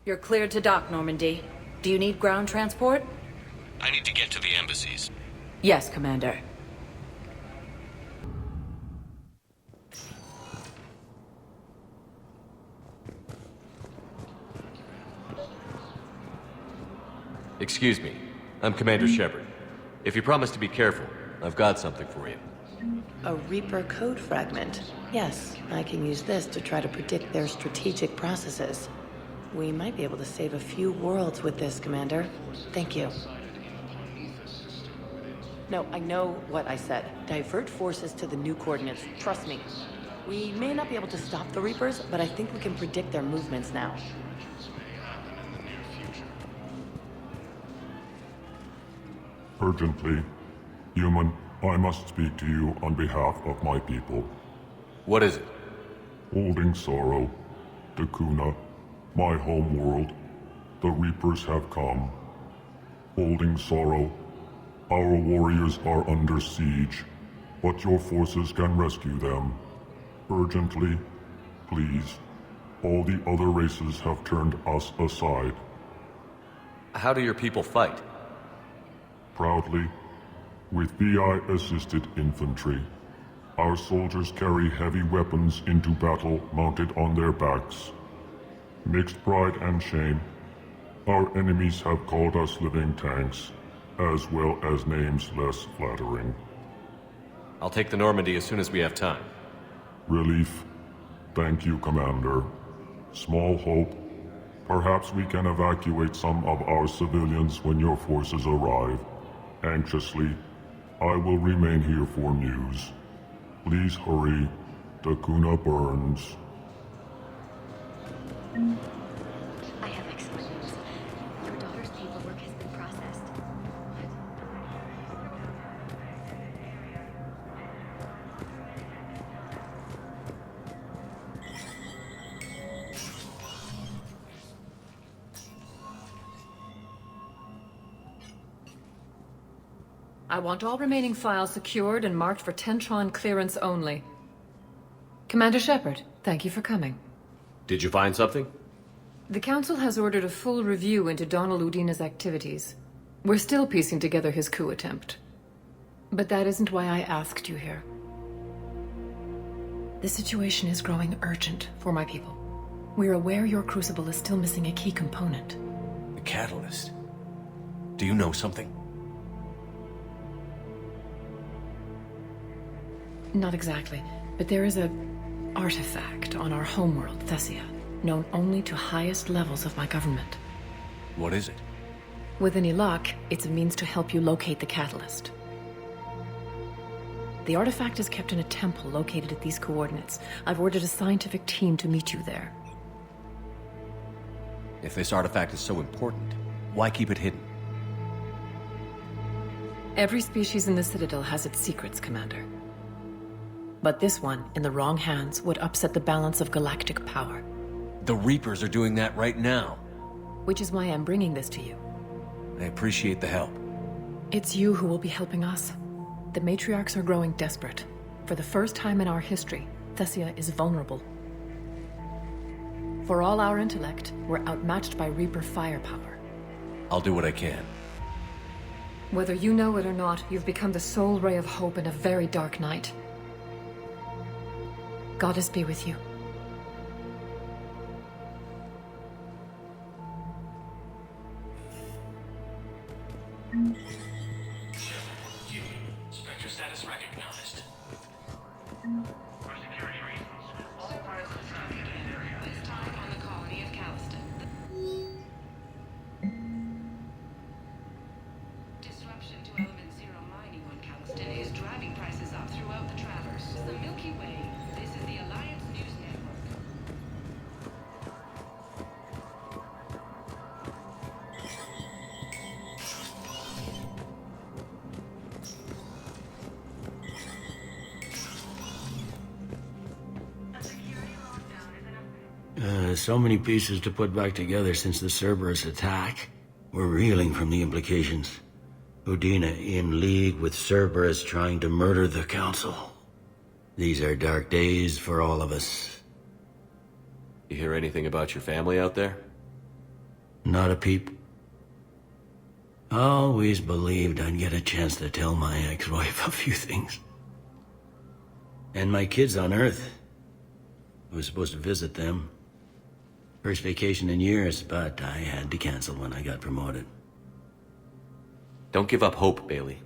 You're cleared to dock, Normandy. Do you need ground transport? I need to get to the embassies. Yes, Commander. Excuse me. I'm Commander Shepard. If you promise to be careful, I've got something for you. A Reaper code fragment. Yes, I can use this to try to predict their strategic processes. We might be able to save a few worlds with this, Commander. Thank you. No, I know what I said. Divert forces to the new coordinates. Trust me. We may not be able to stop the Reapers, but I think we can predict their movements now. Urgently. Human, I must speak to you on behalf of my people. What is it? Holding sorrow. Dakuna, my home world. The Reapers have come. Holding sorrow. Our warriors are under siege, but your forces can rescue them. Urgently, please. All the other races have turned us aside. How do your people fight? Proudly, with VI-assisted infantry. Our soldiers carry heavy weapons into battle mounted on their backs. Mixed pride and shame, our enemies have called us living tanks, as well as names less flattering. I'll take the Normandy as soon as we have time. Relief. Thank you, Commander. Small hope. Perhaps we can evacuate some of our civilians when your forces arrive. Anxiously, I will remain here for news. Please hurry. Dakuna burns. I have excellent news. Your daughter's paperwork has been processed. I want all remaining files secured and marked for Tentron clearance only. Commander Shepard, thank you for coming. Did you find something? The Council has ordered a full review into Donald Udina's activities. We're still piecing together his coup attempt. But that isn't why I asked you here. The situation is growing urgent for my people. We're aware your crucible is still missing a key component. The catalyst. Do you know something? Not exactly, but there is a artifact on our homeworld, Thessia, known only to highest levels of my government. What is it? With any luck, it's a means to help you locate the catalyst. The artifact is kept in a temple located at these coordinates. I've ordered a scientific team to meet you there. If this artifact is so important, why keep it hidden? Every species in the Citadel has its secrets, Commander. But this one, in the wrong hands, would upset the balance of galactic power. The Reapers are doing that right now. Which is why I'm bringing this to you. I appreciate the help. It's you who will be helping us. The matriarchs are growing desperate. For the first time in our history, Thessia is vulnerable. For all our intellect, we're outmatched by Reaper firepower. I'll do what I can. Whether you know it or not, you've become the sole ray of hope in a very dark night. Goddess be with you. Spectre status recognized. For security reasons, all pilots this time on the colony of Calliston. Disruption to element zero mining on Calliston is driving prices up throughout the Traverse. The Milky Way. This is the Alliance News Network. So many pieces to put back together since the Cerberus attack. We're reeling from the implications. Udina in league with Cerberus trying to murder the Council. These are dark days for all of us. You hear anything about your family out there? Not a peep. Always believed I'd get a chance to tell my ex-wife a few things. And my kids on Earth. I was supposed to visit them. First vacation in years, but I had to cancel when I got promoted. Don't give up hope, Bailey.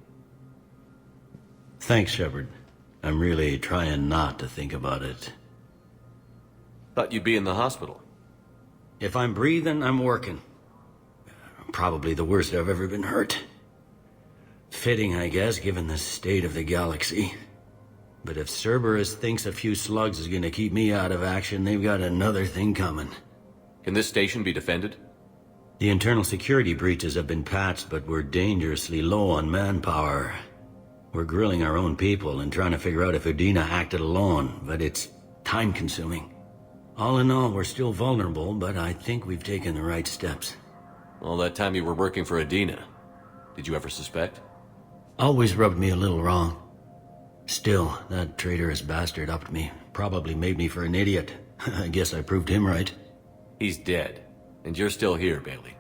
Thanks, Shepard. I'm really trying not to think about it. Thought you'd be in the hospital. If I'm breathing, I'm working. Probably the worst I've ever been hurt. Fitting, I guess, given the state of the galaxy. But if Cerberus thinks a few slugs is gonna keep me out of action, they've got another thing coming. Can this station be defended? The internal security breaches have been patched, but we're dangerously low on manpower. We're grilling our own people and trying to figure out if Udina acted alone, but it's time-consuming. All in all, we're still vulnerable, but I think we've taken the right steps. All that time you were working for Udina, did you ever suspect? Always rubbed me a little wrong. Still, that traitorous bastard upped me. Probably made me for an idiot. I guess I proved him right. He's dead, and you're still here, Bailey.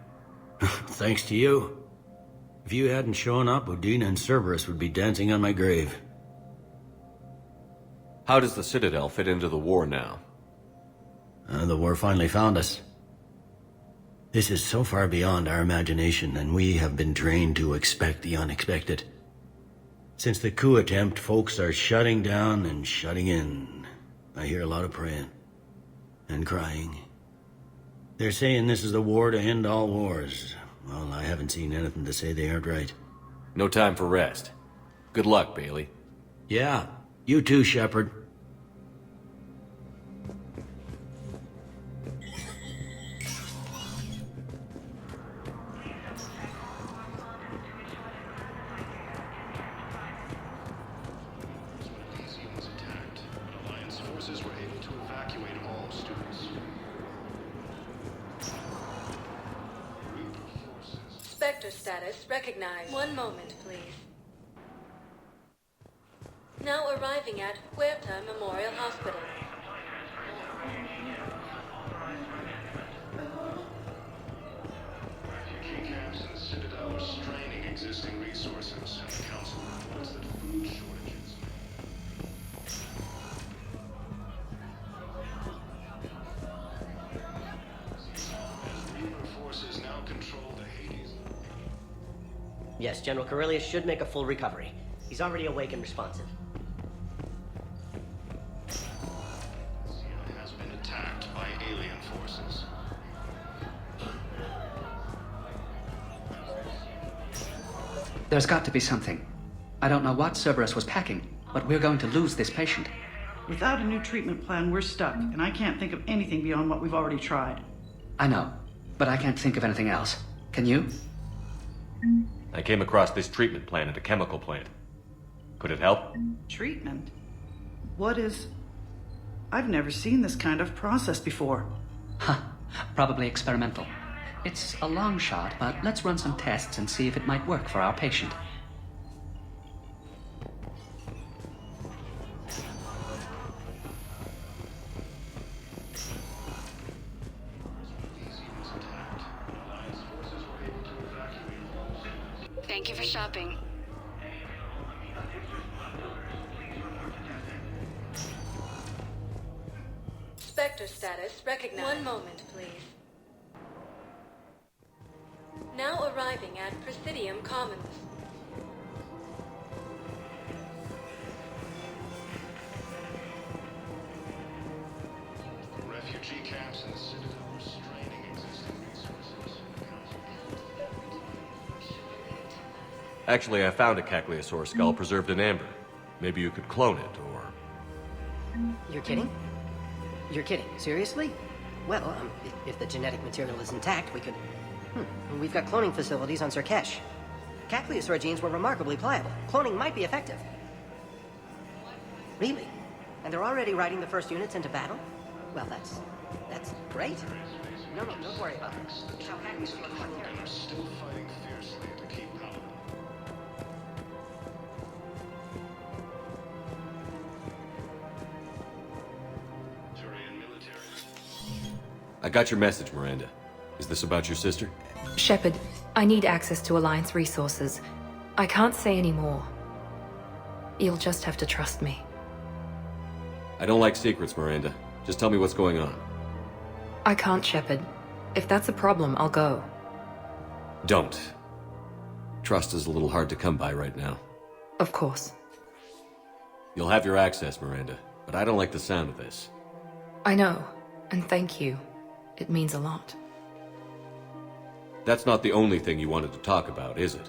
Thanks to you. If you hadn't shown up, Udina and Cerberus would be dancing on my grave. How does the Citadel fit into the war now? The war finally found us. This is so far beyond our imagination, and we have been trained to expect the unexpected. Since the coup attempt, folks are shutting down and shutting in. I hear a lot of praying. And crying. They're saying this is the war to end all wars. Well, I haven't seen anything to say they aren't right. No time for rest. Good luck, Bailey. Yeah, you too, Shepard. Spectre status recognized. One moment, please. Now arriving at Huerta Memorial Hospital. Refugee camps in the Citadel are straining existing resources. The Council reports that food shortages. As Reaper forces now control the Hades. Yes, General Corellius should make a full recovery. He's already awake and responsive. Has been attacked by alien forces. There's got to be something. I don't know what Cerberus was packing, but we're going to lose this patient. Without a new treatment plan, we're stuck, and I can't think of anything beyond what we've already tried. I know, but I can't think of anything else. Can you? I came across this treatment plan at a chemical plant. Could it help? Treatment? What is... I've never seen this kind of process before. Huh. Probably experimental. It's a long shot, but let's run some tests and see if it might work for our patient. Thank you for shopping. Spectre status recognized. One moment, please. Now arriving at Presidium Commons. Refugee camps in the Citadel are straining existing resources. Actually, I found a Caccleosaur skull preserved in amber. Maybe you could clone it, or... You're kidding? You're kidding. Seriously? Well, if the genetic material is intact, we could... We've got cloning facilities on Surkesh. Caccleosaur genes were remarkably pliable. Cloning might be effective. Really? And they're already riding the first units into battle? Well, that's great. No, don't worry about it. They're still fighting fiercely to keep power. I got your message, Miranda. Is this about your sister? Shepard, I need access to Alliance resources. I can't say any more. You'll just have to trust me. I don't like secrets, Miranda. Just tell me what's going on. I can't, Shepard. If that's a problem, I'll go. Don't. Trust is a little hard to come by right now. Of course. You'll have your access, Miranda, but I don't like the sound of this. I know, and thank you. It means a lot. That's not the only thing you wanted to talk about, is it?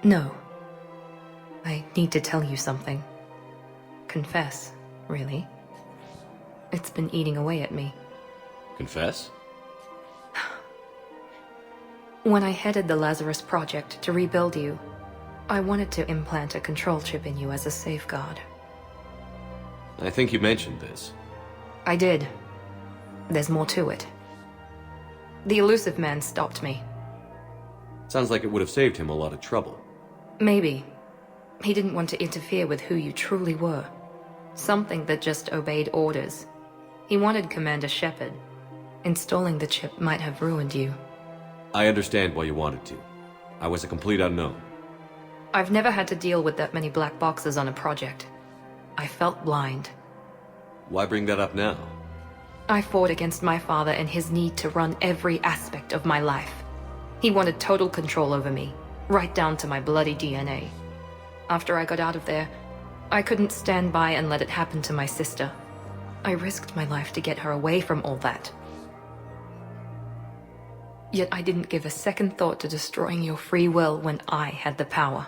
No. I need to tell you something. Confess, really. It's been eating away at me. Confess? When I headed the Lazarus Project to rebuild you, I wanted to implant a control chip in you as a safeguard. I think you mentioned this. I did. There's more to it. The elusive man stopped me. Sounds like it would have saved him a lot of trouble. Maybe. He didn't want to interfere with who you truly were. Something that just obeyed orders. He wanted Commander Shepard. Installing the chip might have ruined you. I understand why you wanted to. I was a complete unknown. I've never had to deal with that many black boxes on a project. I felt blind. Why bring that up now? I fought against my father and his need to run every aspect of my life. He wanted total control over me, right down to my bloody DNA. After I got out of there, I couldn't stand by and let it happen to my sister. I risked my life to get her away from all that. Yet I didn't give a second thought to destroying your free will when I had the power.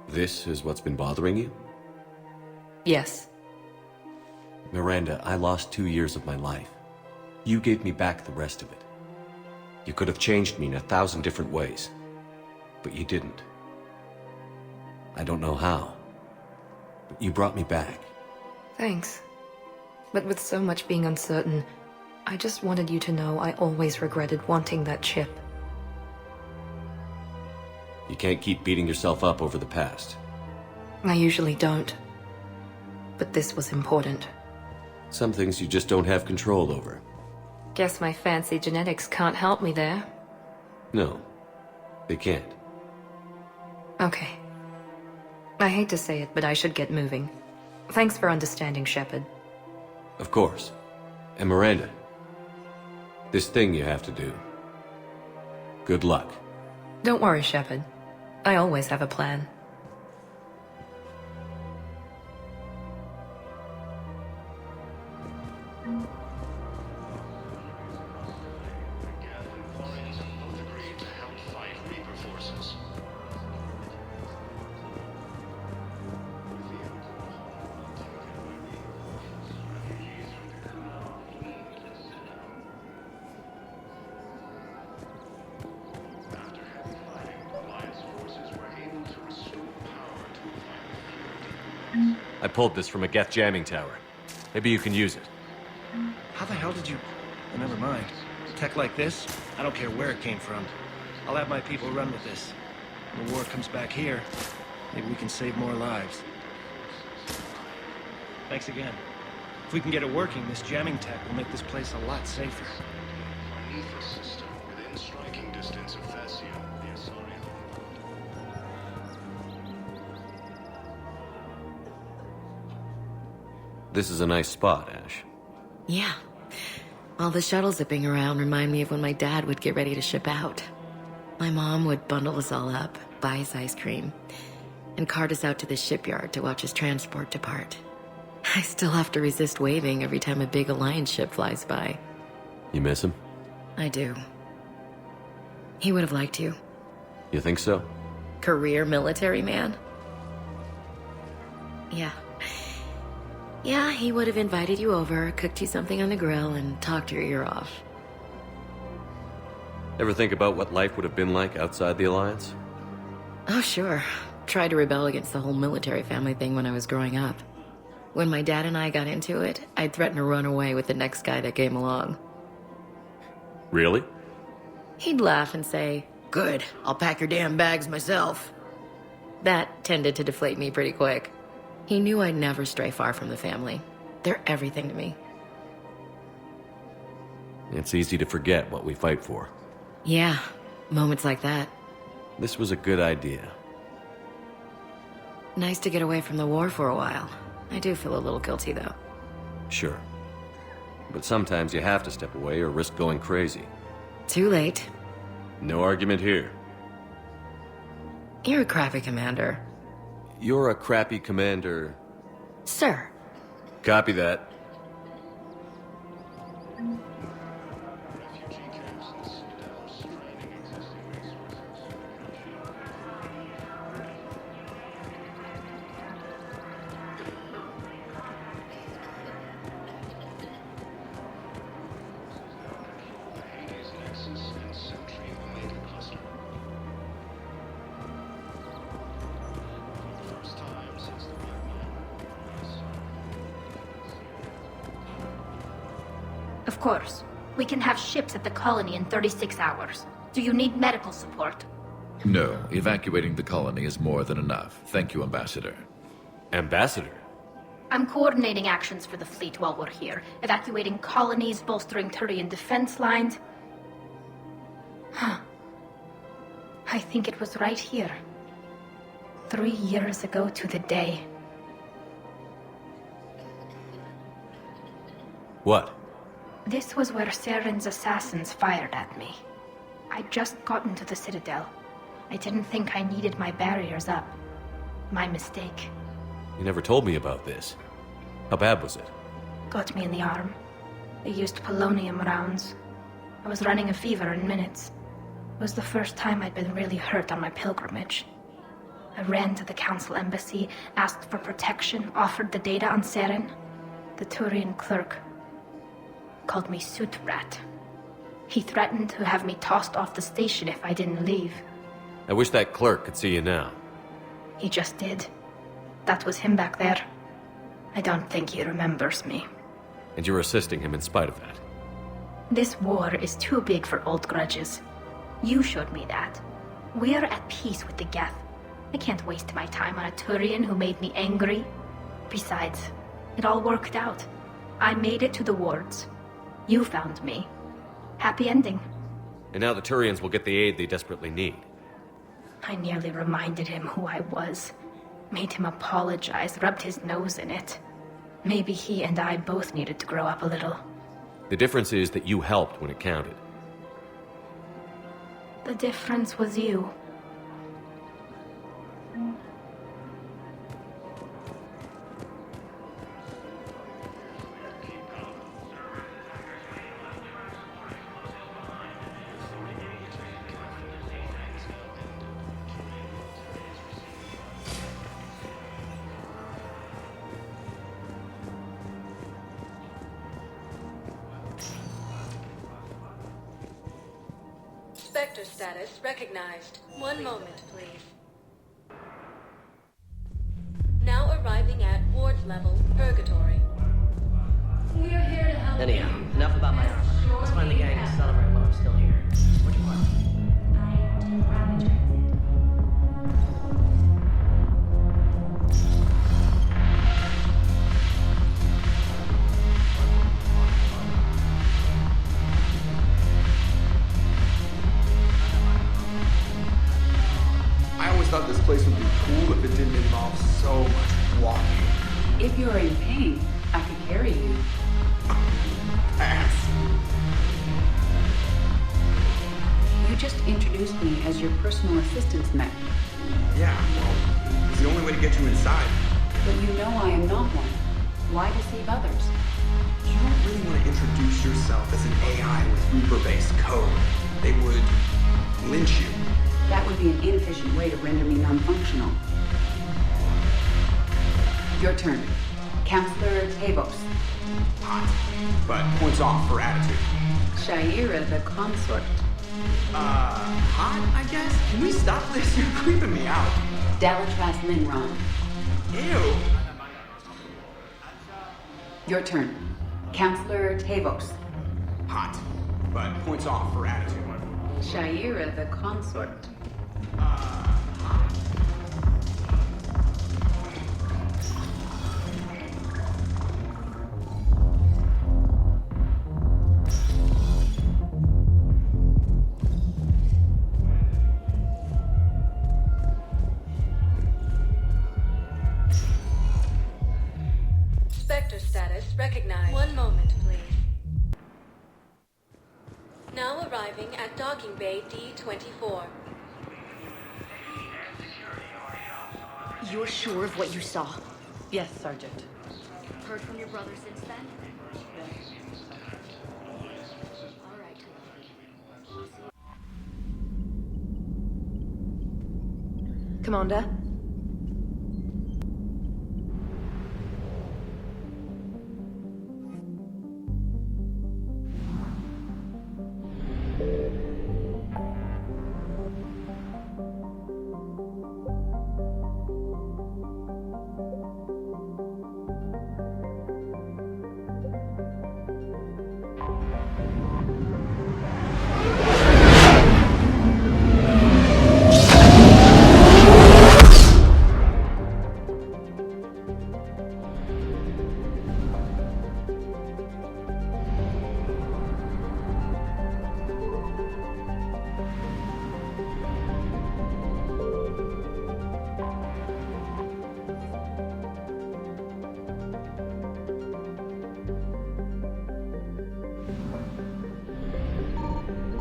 This is what's been bothering you? Yes. Miranda, I lost 2 years of my life. You gave me back the rest of it. You could have changed me in 1,000 different ways, but you didn't. I don't know how, but you brought me back. Thanks. But with so much being uncertain, I just wanted you to know I always regretted wanting that chip. You can't keep beating yourself up over the past. I usually don't. But this was important. Some things you just don't have control over. Guess my fancy genetics can't help me there. No, they can't. Okay. I hate to say it, but I should get moving. Thanks for understanding, Shepard. Of course. And Miranda, this thing you have to do. Good luck. Don't worry, Shepard. I always have a plan. I pulled this from a Geth jamming tower. Maybe you can use it. How the hell did you... Oh, never mind. Tech like this, I don't care where it came from. I'll have my people run with this. When the war comes back here, maybe we can save more lives. Thanks again. If we can get it working, this jamming tech will make this place a lot safer. Beneath the system, within striking distance of Thessia, the Azari. This is a nice spot, Ash. Yeah. All the shuttles zipping around remind me of when my dad would get ready to ship out. My mom would bundle us all up, buy us ice cream, and cart us out to the shipyard to watch his transport depart. I still have to resist waving every time a big Alliance ship flies by. You miss him? I do. He would have liked you. You think so? Career military man? Yeah. Yeah, he would have invited you over, cooked you something on the grill, and talked your ear off. Ever think about what life would have been like outside the Alliance? Oh, sure. Tried to rebel against the whole military family thing when I was growing up. When my dad and I got into it, I'd threaten to run away with the next guy that came along. Really? He'd laugh and say, "Good, I'll pack your damn bags myself." That tended to deflate me pretty quick. He knew I'd never stray far from the family. They're everything to me. It's easy to forget what we fight for. Yeah, moments like that. This was a good idea. Nice to get away from the war for a while. I do feel a little guilty, though. Sure. But sometimes you have to step away or risk going crazy. Too late. No argument here. You're a crappy commander. You're a crappy commander. Sir. Copy that. Of course. We can have ships at the colony in 36 hours. Do you need medical support? No, evacuating the colony is more than enough. Thank you, Ambassador. Ambassador? I'm coordinating actions for the fleet while we're here. Evacuating colonies, bolstering Turian defense lines. Huh. I think it was right here. 3 years ago to the day. What? This was where Saren's assassins fired at me. I'd just gotten to the Citadel. I didn't think I needed my barriers up. My mistake. You never told me about this. How bad was it? Got me in the arm. They used polonium rounds. I was running a fever in minutes. It was the first time I'd been really hurt on my pilgrimage. I ran to the Council embassy, asked for protection, offered the data on Seren. The Turian clerk called me Soot Rat. He threatened to have me tossed off the station if I didn't leave. I wish that clerk could see you now. He just did. That was him back there. I don't think he remembers me. And you're assisting him in spite of that. This war is too big for old grudges. You showed me that. We're at peace with the Geth. I can't waste my time on a Turian who made me angry. Besides, it all worked out. I made it to the wards. You found me. Happy ending. And now the Turians will get the aid they desperately need. I nearly reminded him who I was. Made him apologize, rubbed his nose in it. Maybe he and I both needed to grow up a little. The difference is that you helped when it counted. The difference was you. Spectre status recognized. One moment, please. Now arriving at ward level purgatory. We're here to help. Anyhow, enough about my armor. Let's find the gang and celebrate while I'm still here. What do you want? Thought this place would be cool if it didn't involve so much walking. If you're in pain, I could carry you. Ass. You just introduced me as your personal assistance mech. Yeah, well, it's the only way to get you inside. But you know I am not one. Why deceive others? You don't really want to introduce yourself as an AI with Reaper-based code. They would lynch you. That would be an inefficient way to render me non-functional. Your turn. Counselor Tavos. Hot, but points off for attitude. Shaira the consort. Hot, I guess? Can we stop this? You're creeping me out. Dalatras Linron. Ew. Your turn. Counselor Tavos. Hot, but points off for attitude. Shaira the consort. Spectre status recognized. One moment, please. Now arriving at docking bay D-24. You're sure of what you saw? Yes, Sergeant. Heard from your brother since then? All right, Commander?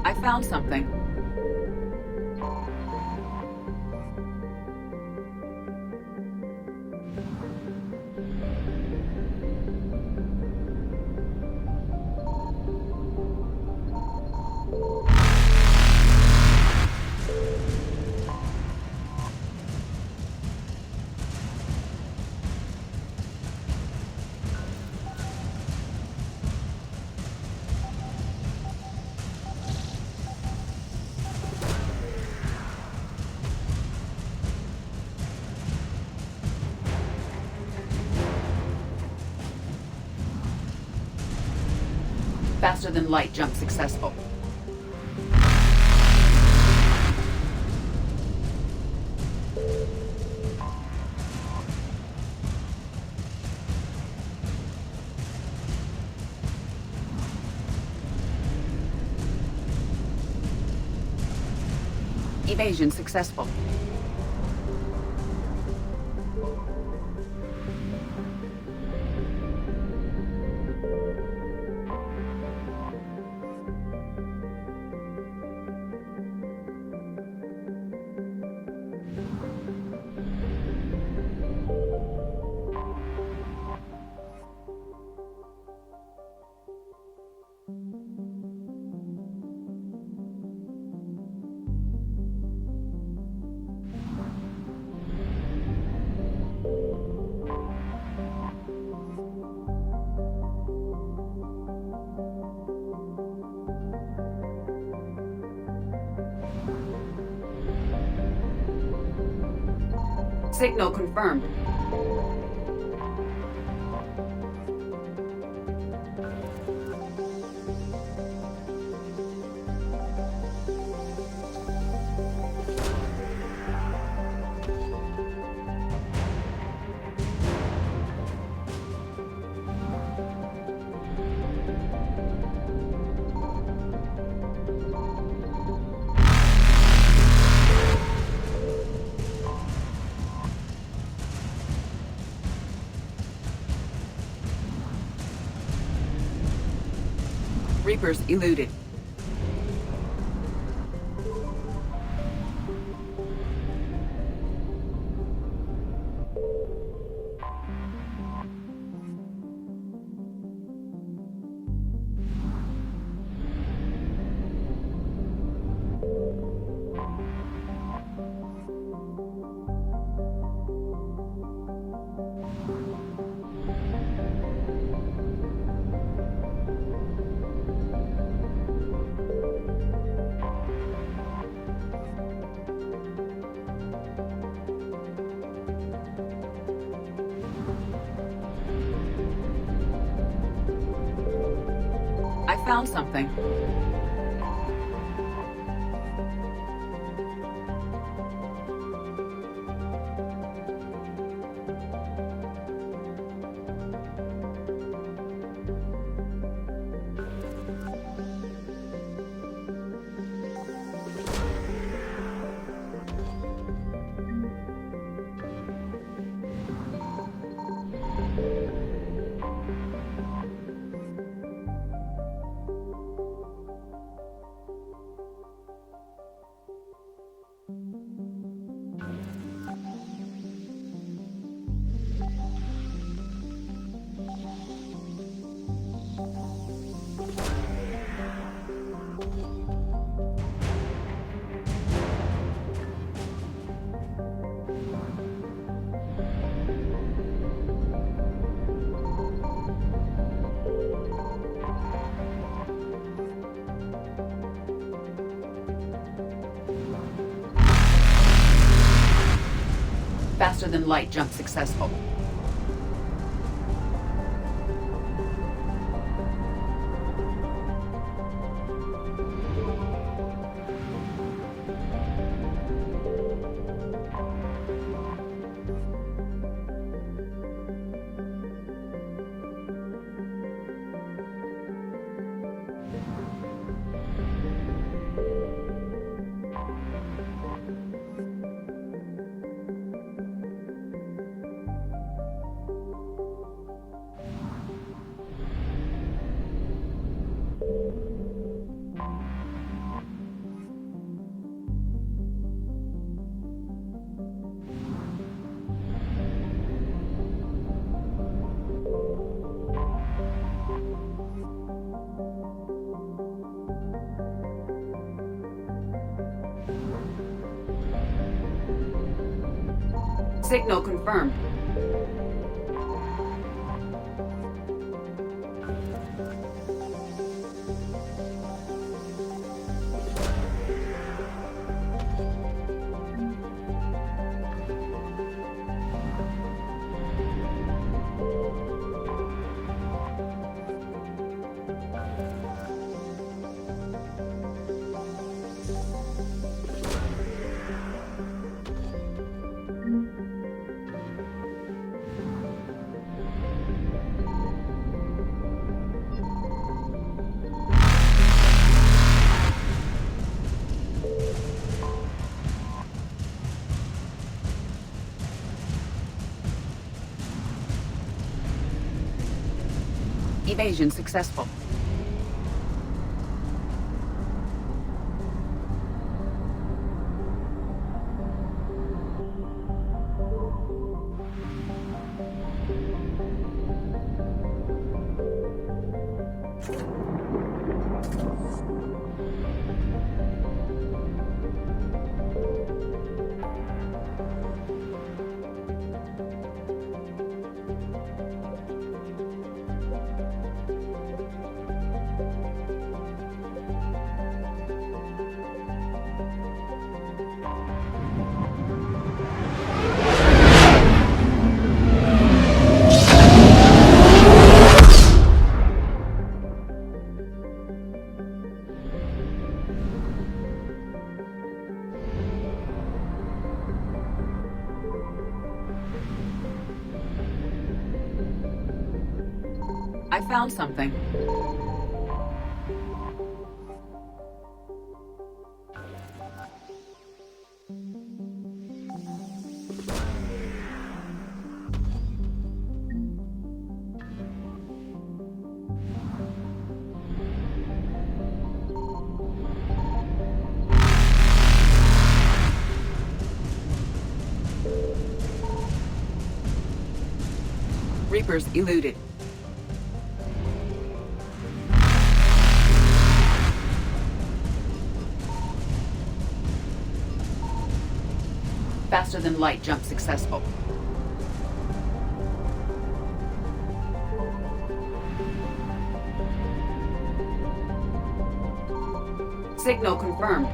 I found something. Faster than light jump successful. Evasion successful. Signal confirmed. Reapers eluded. I found something. Faster than light jump successful. Signal confirmed. Evasion successful. I found something. Reapers eluded. Faster than light jump successful. Signal confirmed.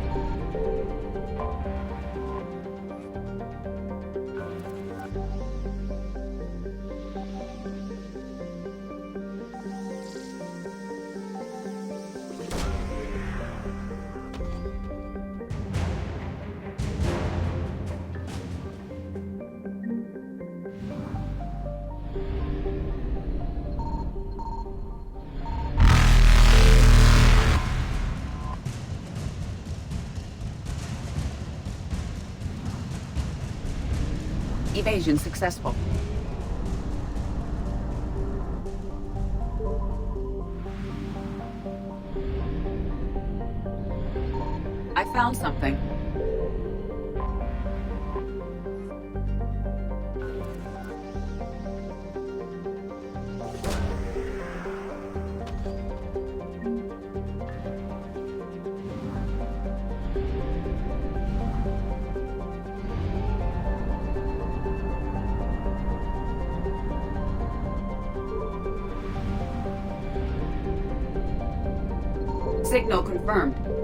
Evasion successful. I found something. Signal confirmed.